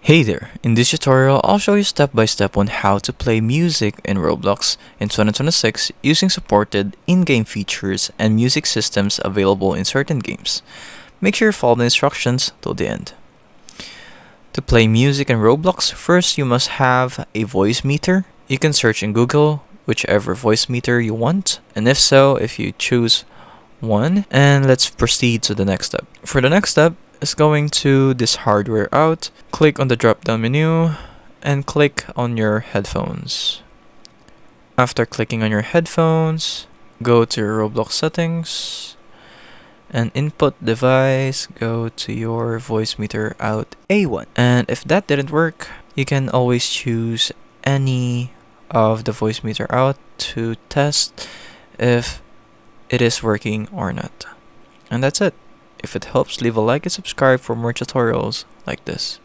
Hey there, in this tutorial I'll show you step by step on how to play music in Roblox in 2026 using supported in-game features and music systems available in certain games. Make sure you follow the instructions till the end. To play music in Roblox, first you must have a voice meter. You can search in Google whichever voice meter you want, and if you choose one, and let's proceed to the next step. For the next step, is going to this hardware out, click on the drop down menu, and click on your headphones. After clicking on your headphones, go to your Roblox settings, and input device, go to your voice meter out A1. And if that didn't work, you can always choose any of the voice meter out to test if it is working or not. And that's it. If it helps, leave a like and subscribe for more tutorials like this.